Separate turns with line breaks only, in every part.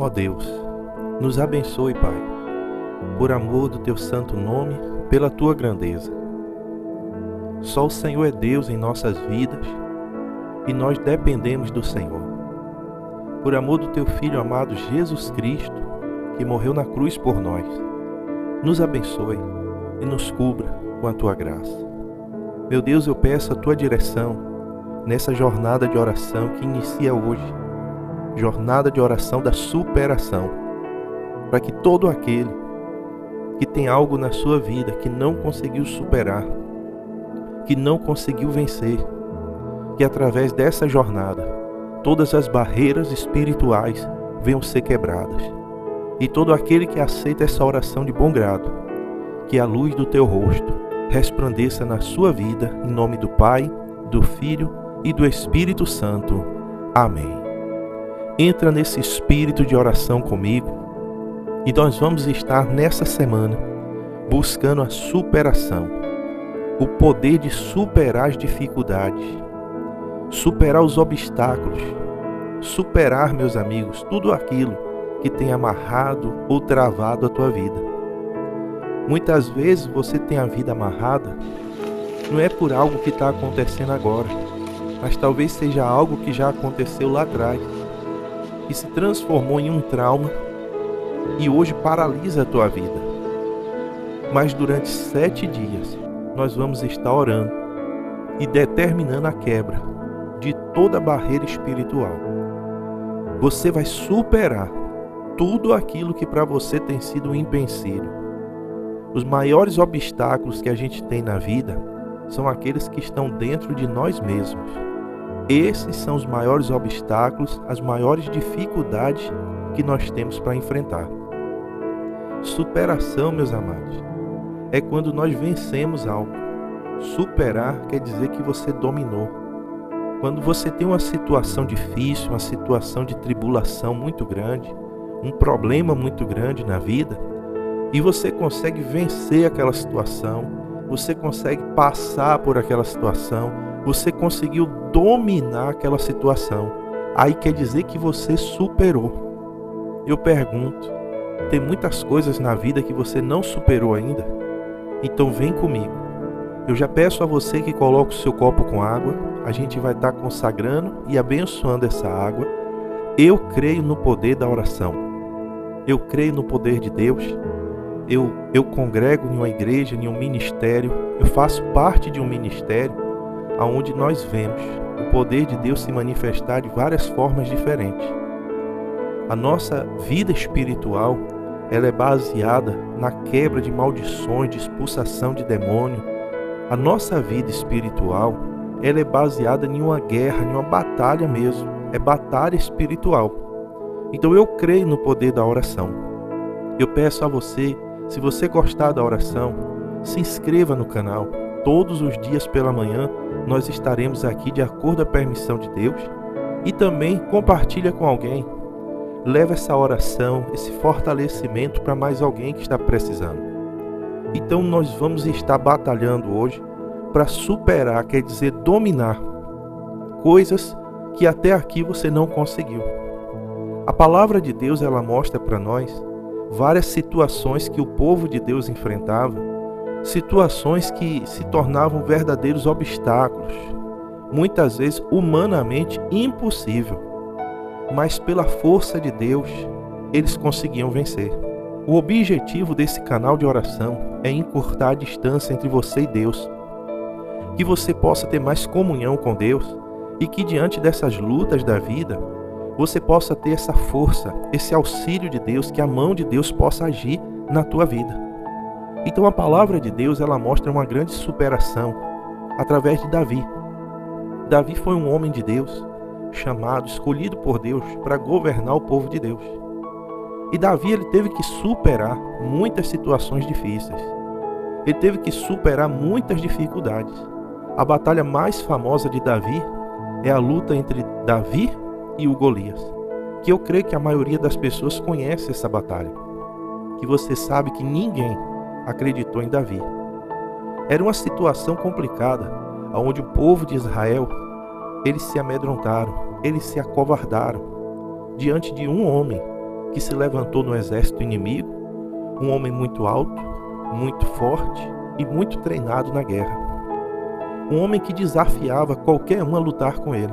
Ó Deus, nos abençoe, Pai, por amor do Teu santo nome, pela Tua grandeza. Só o Senhor é Deus em nossas vidas e nós dependemos do Senhor. Por amor do Teu Filho amado Jesus Cristo, que morreu na cruz por nós, nos abençoe e nos cubra com a Tua graça. Meu Deus, eu peço a Tua direção nessa jornada de oração que inicia hoje, jornada de oração da superação, para que todo aquele que tem algo na sua vida que não conseguiu superar, que não conseguiu vencer, que através dessa jornada todas as barreiras espirituais venham ser quebradas. E todo aquele que aceita essa oração de bom grado, que a luz do Teu rosto resplandeça na sua vida, em nome do Pai, do Filho e do Espírito Santo. Amém. Entra nesse espírito de oração comigo e nós vamos estar nessa semana buscando a superação, o poder de superar as dificuldades, superar os obstáculos, superar, meus amigos, tudo aquilo que tem amarrado ou travado a tua vida. Muitas vezes você tem a vida amarrada, não é por algo que está acontecendo agora, mas talvez seja algo que já aconteceu lá atrás, que se transformou em um trauma e hoje paralisa a tua vida. Mas durante 7 dias nós vamos estar orando e determinando a quebra de toda barreira espiritual. Você vai superar tudo aquilo que para você tem sido um empecilho. Os maiores obstáculos que a gente tem na vida são aqueles que estão dentro de nós mesmos. Esses são os maiores obstáculos, as maiores dificuldades que nós temos para enfrentar. Superação, meus amados, é quando nós vencemos algo. Superar quer dizer que você dominou. Quando você tem uma situação difícil, uma situação de tribulação muito grande, um problema muito grande na vida, e você consegue vencer aquela situação, você consegue passar por aquela situação, você conseguiu dominar aquela situação, aí quer dizer que você superou. Eu pergunto, tem muitas coisas na vida que você não superou ainda? Então vem comigo. Eu já peço a você que coloque o seu copo com água, a gente vai estar consagrando e abençoando essa água. Eu creio no poder da oração, eu creio no poder de Deus, eu congrego em uma igreja, em um ministério, eu faço parte de um ministério onde nós vemos o poder de Deus se manifestar de várias formas diferentes. A nossa vida espiritual, ela é baseada na quebra de maldições, de expulsação de demônio. A nossa vida espiritual, ela é baseada em uma guerra, em uma batalha mesmo. É batalha espiritual. Então eu creio no poder da oração. Eu peço a você, se você gostar da oração, se inscreva no canal. Todos os dias pela manhã nós estaremos aqui de acordo com a permissão de Deus. E também compartilha com alguém. Leva essa oração, esse fortalecimento para mais alguém que está precisando. Então nós vamos estar batalhando hoje para superar, quer dizer dominar, coisas que até aqui você não conseguiu. A palavra de Deus, ela mostra para nós várias situações que o povo de Deus enfrentava, situações que se tornavam verdadeiros obstáculos, muitas vezes humanamente impossível, mas pela força de Deus eles conseguiam vencer. O objetivo desse canal de oração é encurtar a distância entre você e Deus, que você possa ter mais comunhão com Deus e que diante dessas lutas da vida você possa ter essa força, esse auxílio de Deus, que a mão de Deus possa agir na tua vida. Então a palavra de Deus, ela mostra uma grande superação através de Davi. Davi foi um homem de Deus, chamado, escolhido por Deus para governar o povo de Deus. E Davi, ele teve que superar muitas situações difíceis. Ele teve que superar muitas dificuldades. A batalha mais famosa de Davi é a luta entre Davi e o Golias, que eu creio que a maioria das pessoas conhece essa batalha, que você sabe que ninguém acreditou em Davi. Era uma situação complicada, onde o povo de Israel, eles se amedrontaram, eles se acovardaram diante de um homem que se levantou no exército inimigo, um homem muito alto, muito forte e muito treinado na guerra. Um homem que desafiava qualquer um a lutar com ele.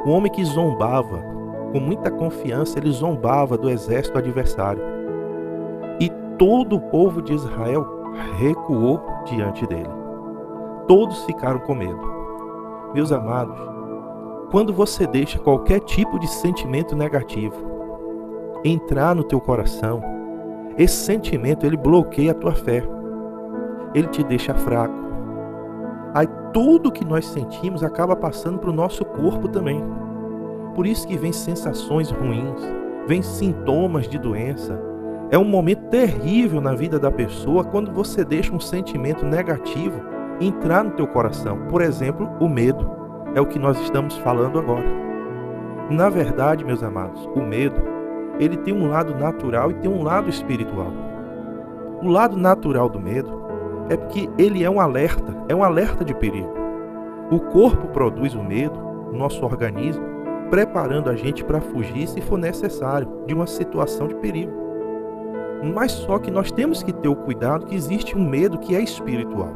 Um homem que zombava, com muita confiança, ele zombava do exército adversário. E todo o povo de Israel recuou diante dele. Todos ficaram com medo. Meus amados, quando você deixa qualquer tipo de sentimento negativo entrar no teu coração, esse sentimento ele bloqueia a tua fé. Ele te deixa fraco. Aí tudo que nós sentimos acaba passando para o nosso corpo também. Por isso que vem sensações ruins, vem sintomas de doença. É um momento terrível na vida da pessoa quando você deixa um sentimento negativo entrar no teu coração. Por exemplo, o medo. É o que nós estamos falando agora. Na verdade, meus amados, o medo, ele tem um lado natural e tem um lado espiritual. O lado natural do medo é porque ele é um alerta de perigo. O corpo produz o medo, o nosso organismo, preparando a gente para fugir, se for necessário, de uma situação de perigo. Mas só que nós temos que ter o cuidado que existe um medo que é espiritual.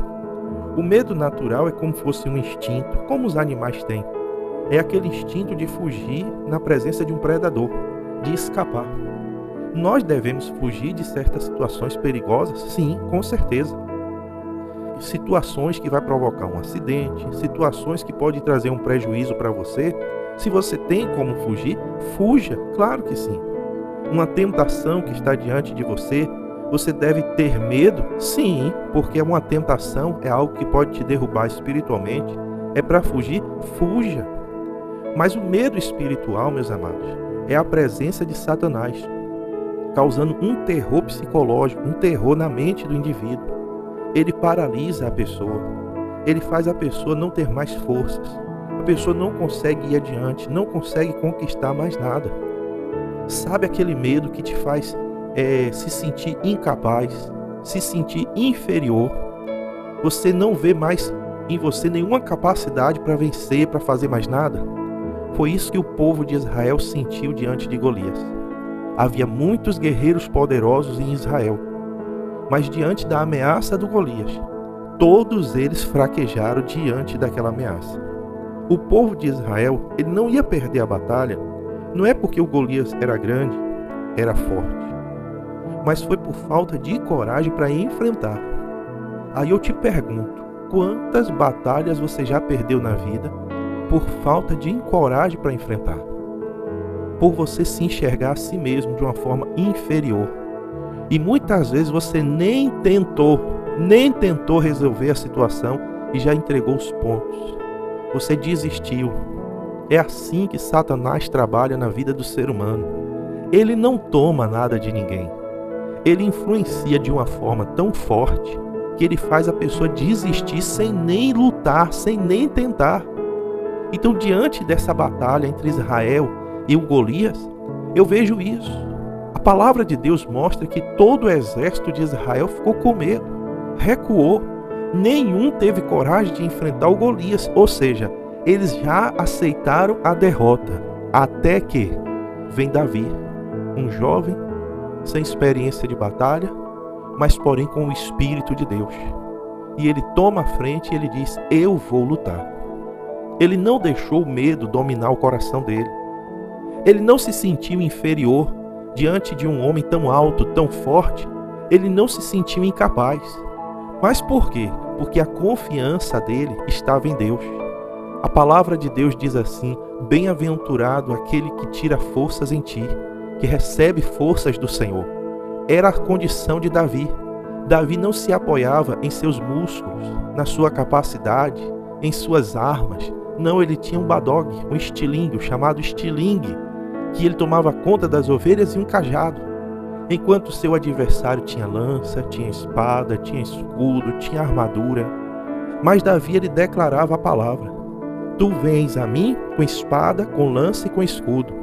O medo natural é como se fosse um instinto, como os animais têm. É aquele instinto de fugir na presença de um predador, de escapar. Nós devemos fugir de certas situações perigosas? Sim, com certeza. Situações que vai provocar um acidente, situações que podem trazer um prejuízo para você. Se você tem como fugir, fuja, claro que sim. Uma tentação que está diante de você, você deve ter medo? Sim, porque uma tentação é algo que pode te derrubar espiritualmente. É para fugir? Fuja. Mas o medo espiritual, meus amados, é a presença de Satanás, causando um terror psicológico, um terror na mente do indivíduo. Ele paralisa a pessoa, ele faz a pessoa não ter mais forças, a pessoa não consegue ir adiante, não consegue conquistar mais nada. Sabe aquele medo que te faz se sentir incapaz, se sentir inferior? Você não vê mais em você nenhuma capacidade para vencer, para fazer mais nada? Foi isso que o povo de Israel sentiu diante de Golias. Havia muitos guerreiros poderosos em Israel, mas diante da ameaça do Golias, todos eles fraquejaram diante daquela ameaça. O povo de Israel, ele não ia perder a batalha, não é porque o Golias era grande, era forte, mas foi por falta de coragem para enfrentar. Aí eu te pergunto, quantas batalhas você já perdeu na vida por falta de coragem para enfrentar? Por você se enxergar a si mesmo de uma forma inferior. E muitas vezes você nem tentou resolver a situação e já entregou os pontos. Você desistiu. É assim que Satanás trabalha na vida do ser humano. Ele não toma nada de ninguém. Ele influencia de uma forma tão forte que ele faz a pessoa desistir sem nem lutar, sem nem tentar. Então, diante dessa batalha entre Israel e o Golias, eu vejo isso. A palavra de Deus mostra que todo o exército de Israel ficou com medo, recuou. Nenhum teve coragem de enfrentar o Golias, ou seja, eles já aceitaram a derrota. Até que vem Davi, um jovem, sem experiência de batalha, mas porém com o Espírito de Deus. E ele toma a frente e ele diz, eu vou lutar. Ele não deixou o medo dominar o coração dele. Ele não se sentiu inferior diante de um homem tão alto, tão forte. Ele não se sentiu incapaz. Mas por quê? Porque a confiança dele estava em Deus. A palavra de Deus diz assim, bem-aventurado aquele que tira forças em ti, que recebe forças do Senhor. Era a condição de Davi. Davi não se apoiava em seus músculos, na sua capacidade, em suas armas. Não, ele tinha um badog, um estilingue, chamado estilingue, que ele tomava conta das ovelhas e um cajado. Enquanto seu adversário tinha lança, tinha espada, tinha escudo, tinha armadura. Mas Davi, ele declarava a palavra. Tu vens a mim com espada, com lança e com escudo.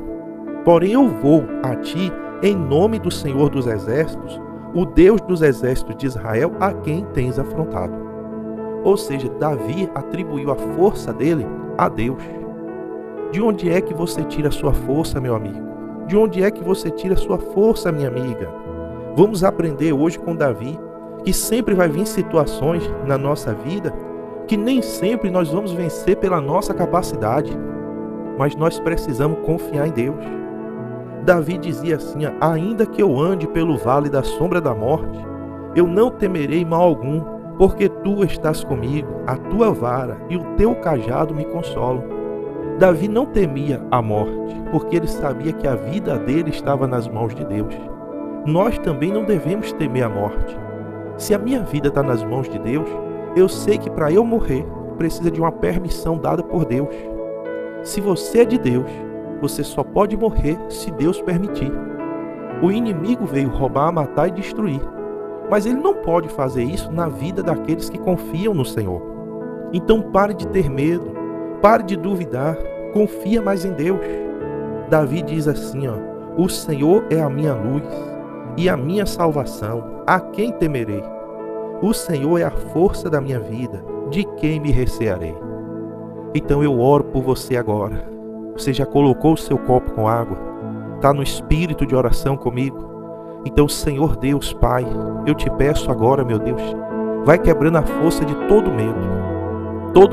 Porém eu vou a ti em nome do Senhor dos Exércitos, o Deus dos exércitos de Israel, a quem tens afrontado. Ou seja, Davi atribuiu a força dele a Deus. De onde é que você tira a sua força, meu amigo? De onde é que você tira a sua força, minha amiga? Vamos aprender hoje com Davi, que sempre vai vir situações na nossa vida que nem sempre nós vamos vencer pela nossa capacidade, mas nós precisamos confiar em Deus. Davi dizia assim: ainda que eu ande pelo vale da sombra da morte, eu não temerei mal algum, porque tu estás comigo, a tua vara e o teu cajado me consolam. Davi não temia a morte, porque ele sabia que a vida dele estava nas mãos de Deus. Nós também não devemos temer a morte. Se a minha vida está nas mãos de Deus, eu sei que para eu morrer, precisa de uma permissão dada por Deus. Se você é de Deus, você só pode morrer se Deus permitir. O inimigo veio roubar, matar e destruir, mas ele não pode fazer isso na vida daqueles que confiam no Senhor. Então pare de ter medo, pare de duvidar, confia mais em Deus. Davi diz assim: o Senhor é a minha luz e a minha salvação, a quem temerei? O Senhor é a força da minha vida, de quem me recearei? Então eu oro por você agora. Você já colocou o seu copo com água? Está no espírito de oração comigo? Então, Senhor Deus, Pai, eu te peço agora, meu Deus, vai quebrando a força de todo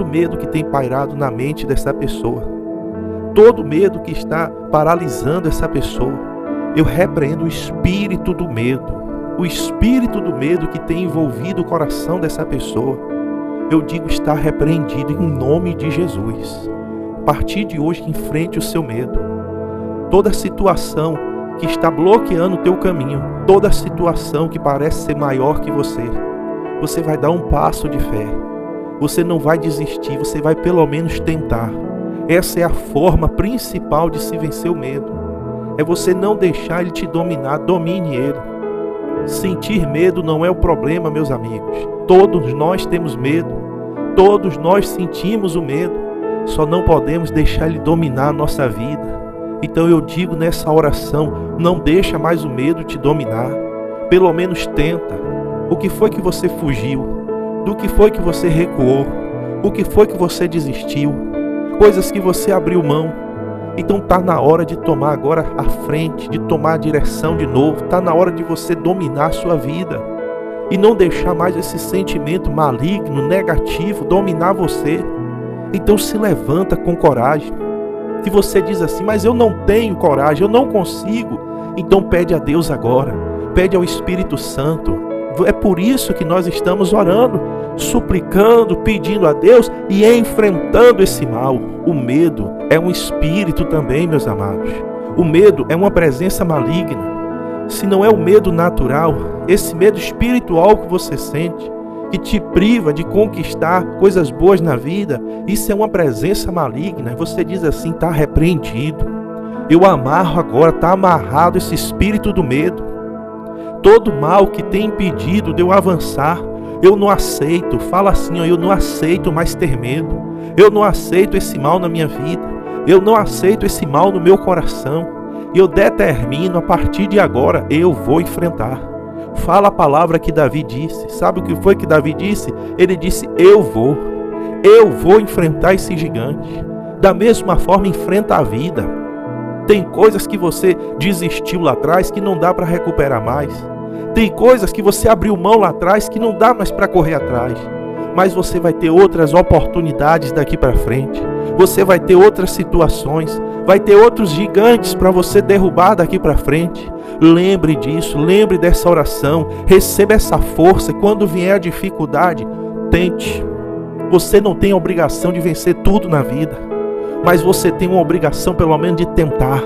medo que tem pairado na mente dessa pessoa, todo medo que está paralisando essa pessoa. Eu repreendo o espírito do medo que tem envolvido o coração dessa pessoa. Eu digo, está repreendido em nome de Jesus. A partir de hoje, enfrente o seu medo. Toda situação que está bloqueando o teu caminho, toda situação que parece ser maior que você vai dar um passo de fé. Você não vai desistir, você vai pelo menos tentar. Essa é a forma principal de se vencer o medo. É você não deixar ele te dominar, domine ele. Sentir medo não é o problema, meus amigos. Todos nós temos medo. Todos nós sentimos o medo. Só não podemos deixar ele dominar a nossa vida. Então eu digo nessa oração, não deixa mais o medo te dominar. Pelo menos tenta. O que foi que você fugiu? Do que foi que você recuou? O que foi que você desistiu? Coisas que você abriu mão. Então está na hora de tomar agora a frente, de tomar a direção de novo. Está na hora de você dominar a sua vida. E não deixar mais esse sentimento maligno, negativo, dominar você. Então se levanta com coragem. Se você diz assim, mas eu não tenho coragem, eu não consigo. Então pede a Deus agora. Pede ao Espírito Santo. É por isso que nós estamos orando, suplicando, pedindo a Deus e enfrentando esse mal. O medo é um espírito também, meus amados. O medo é uma presença maligna. Se não é o medo natural, esse medo espiritual que você sente, que te priva de conquistar coisas boas na vida, isso é uma presença maligna. Você diz assim, está repreendido. Eu amarro agora, está amarrado esse espírito do medo. Todo mal que tem impedido de eu avançar, eu não aceito. Fala assim, eu não aceito mais ter medo. Eu não aceito esse mal na minha vida. Eu não aceito esse mal no meu coração. E eu determino, a partir de agora, eu vou enfrentar. Fala a palavra que Davi disse. Sabe o que foi que Davi disse? Ele disse, eu vou enfrentar esse gigante. Da mesma forma, enfrenta a vida. Tem coisas que você desistiu lá atrás que não dá para recuperar mais. Tem coisas que você abriu mão lá atrás que não dá mais para correr atrás. Mas você vai ter outras oportunidades daqui para frente. Você vai ter outras situações. Vai ter outros gigantes para você derrubar daqui para frente. Lembre disso, lembre dessa oração. Receba essa força. Quando vier a dificuldade, tente. Você não tem a obrigação de vencer tudo na vida. Mas você tem uma obrigação pelo menos de tentar.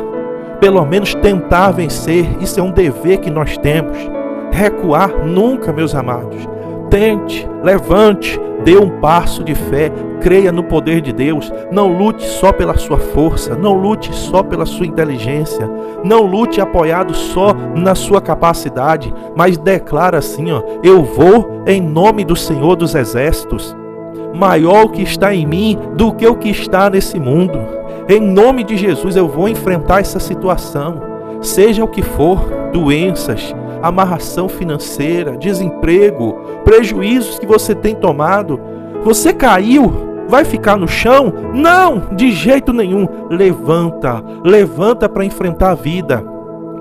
Pelo menos tentar vencer. Isso é um dever que nós temos. Recuar nunca, meus amados. Tente, levante, dê um passo de fé, creia no poder de Deus. Não lute só pela sua força, não lute só pela sua inteligência, não lute apoiado só na sua capacidade, mas declara assim, eu vou em nome do Senhor dos Exércitos. Maior o que está em mim do que o que está nesse mundo. Em nome de Jesus eu vou enfrentar essa situação. Seja o que for, doenças, amarração financeira, desemprego, prejuízos que você tem tomado. Você caiu, vai ficar no chão? Não, de jeito nenhum. Levanta para enfrentar a vida.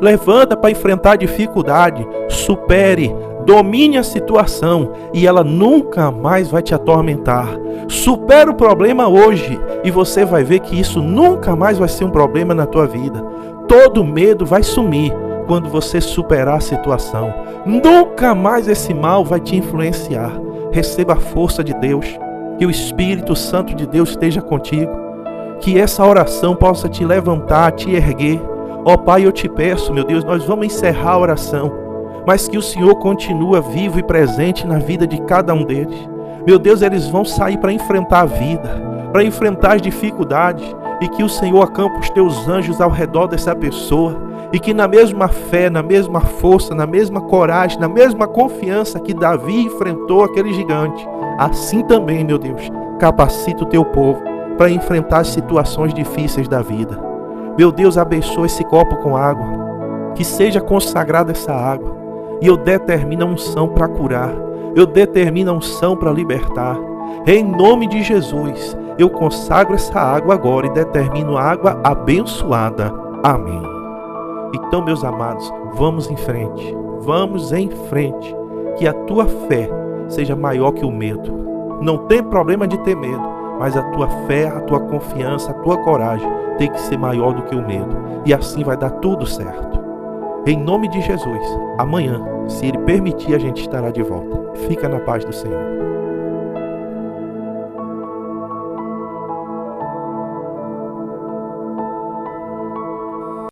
Levanta para enfrentar a dificuldade. Supere, domine a situação e ela nunca mais vai te atormentar. Supera o problema hoje e você vai ver que isso nunca mais vai ser um problema na tua vida. Todo medo vai sumir quando você superar a situação. Nunca mais esse mal vai te influenciar. Receba a força de Deus, que o Espírito Santo de Deus esteja contigo, que essa oração possa te levantar, te erguer. Ó Pai, eu te peço, meu Deus, nós vamos encerrar a oração, mas que o Senhor continua vivo e presente na vida de cada um deles. Meu Deus, eles vão sair para enfrentar a vida, para enfrentar as dificuldades, e que o Senhor acampe os teus anjos ao redor dessa pessoa, e que na mesma fé, na mesma força, na mesma coragem, na mesma confiança que Davi enfrentou aquele gigante, assim também, meu Deus, capacita o teu povo para enfrentar as situações difíceis da vida. Meu Deus, abençoa esse copo com água, que seja consagrada essa água, e eu determino a unção para curar, eu determino a unção para libertar. Em nome de Jesus, eu consagro essa água agora e determino água abençoada. Amém. Então, meus amados, vamos em frente, que a tua fé seja maior que o medo. Não tem problema de ter medo, mas a tua fé, a tua confiança, a tua coragem tem que ser maior do que o medo. E assim vai dar tudo certo. Em nome de Jesus, amanhã, se Ele permitir, a gente estará de volta. Fica na paz do Senhor.